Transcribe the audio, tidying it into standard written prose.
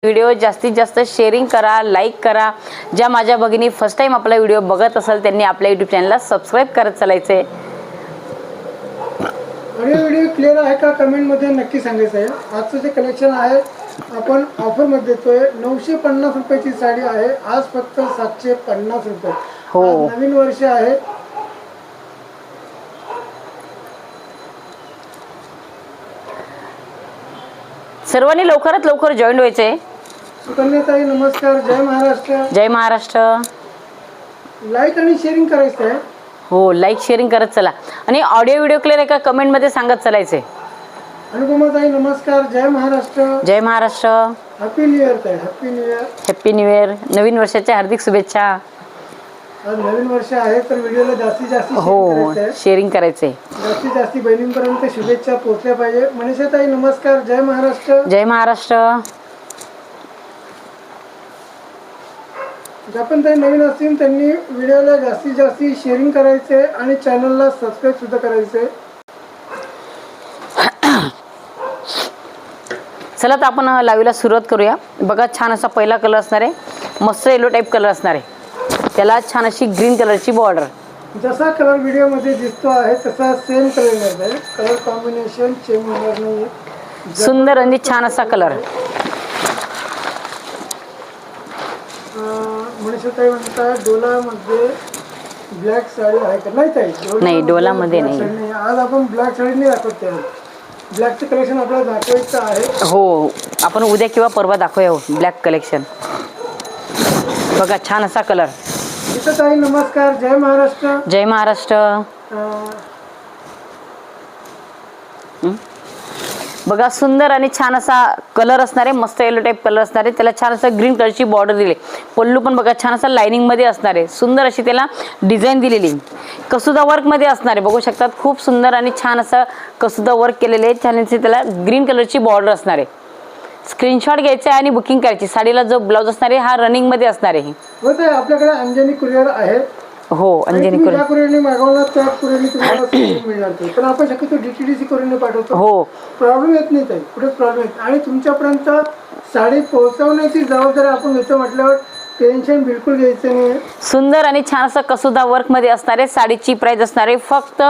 Video जास्तीत जास्त sharing करा, लाईक करा. ज्या माझ्या भगिनी फर्स्ट टाइम आपला व्हिडिओ बघत असेल त्यांनी आपल्या यूट्यूब चॅनलला सबस्क्राईब करत चालायचे. व्हिडिओ क्लिअर आहे का कमेंटमध्ये नक्की सांगायचं आहे. आजचं जे कलेक्शन आहे आपण ऑफरमध्ये देतोय. 950 रुपयाची साडी आहे, आज फक्त 750 रुपये. हो. आज नवीन वर्ष आहे. सर्वांनी लवकरात लवकर जॉईन व्हायचे. सुकन्याताई नमस्कार, जय महाराष्ट्र. जय महाराष्ट्र. लाईक आणि शेअरिंग करायचं आहे. हो, लाईक शेअरिंग करत चला आणि ऑडिओ व्हिडिओ क्लिअर आहे का कमेंटमध्ये सांगत चालायचे. अनुपमाताई नमस्कार, जय महाराष्ट्र. जय महाराष्ट्र. हॅपी न्यू इयर ताई, happy new year. Happy new year. नवीन वर्षाच्या हार्दिक शुभेच्छा. आज नवीन वर्ष आहे तर व्हिडिओला जास्तीत जास्त हो, शेअरिंग करायचे. जास्तीत जास्त बहिणींपर्यंत शुभेच्छा पोहोचल्या पाहिजे. मनीषाताई नमस्कार, जय महाराष्ट्र. जय महाराष्ट्र. ज्या पण ताई नवीन असतील त्यांनी व्हिडिओला जास्तीत जास्त शेअरिंग करायचे आणि चॅनलला सबस्क्राईब सुद्धा करायचे. चला तर आपण लाईव्हला सुरुवात करूया. बघा, छान असा पहिला कलर असणार आहे, मस्त येलो टाईप कलर असणार आहे. त्याला छान अशी ग्रीन कलरची बॉर्डर. जसा कलर व्हिडिओमध्ये दिसतो आहे तसा सेम कलर येणार आहे. कलर कॉम्बिनेशन चेंज होणार नाही. सुंदर आणि छान असा कलर. मनीषाताई म्हणतात डोलामध्ये ब्लॅक साडी आहे का? नाही ताई, नाही, डोलामध्ये नाही. आज आपण ब्लॅक साडी नाही दाखवत. त्या ब्लॅकचं कलेक्शन आपल्याला दाखवायचं आहे. हो, आपण उद्या किंवा परवा दाखवूया ब्लॅक कलेक्शन. बघा, छान असा कलर. ताई नमस्कार, जय महाराष्ट्र. जय महाराष्ट्र. बघा, सुंदर आणि छान असा कलर असणार आहे, मस्त येलो टाईप कलर असणार आहे. त्याला छान असं ग्रीन कलरची बॉर्डर दिली. पल्लू पण बघा छान असा लाइनिंग मध्ये असणार आहे. सुंदर अशी त्याला डिझाईन दिलेली कसुदा वर्क मध्ये असणार आहे. बघू शकतात, खूप सुंदर आणि छान असं कसुदा वर्क केलेले आहे. छान अशी त्याला ग्रीन कलरची बॉर्डर असणार आहे. स्क्रीनशॉट घ्यायचा आणि बुकिंग करायची. साडीला जो ब्लाउज असणार आहे हा रनिंग मध्ये असणार आहे. आपल्याकडे अंजनी कुरिअर आहे. हो, अंजनी कुरिअर. कुरिअरने मागवला त्या कुरिअरने तुम्हाला मिळणार ते. पण आपण शक्यतो DTDC कुरिअरने पाठवतो. हो, प्रॉब्लेम येत नाही ताई, कुठे प्रॉब्लेम येत. आणि तुमच्यापर्यंत साडी पोहोचवण्याची जबाबदारी आपण घेतो म्हटल्यावर टेन्शन बिलकुल घ्यायचं नाही. सुंदर आणि छान असं कसुदा वर्क मध्ये असणारे. साडीची प्राइस असणार आहे फक्त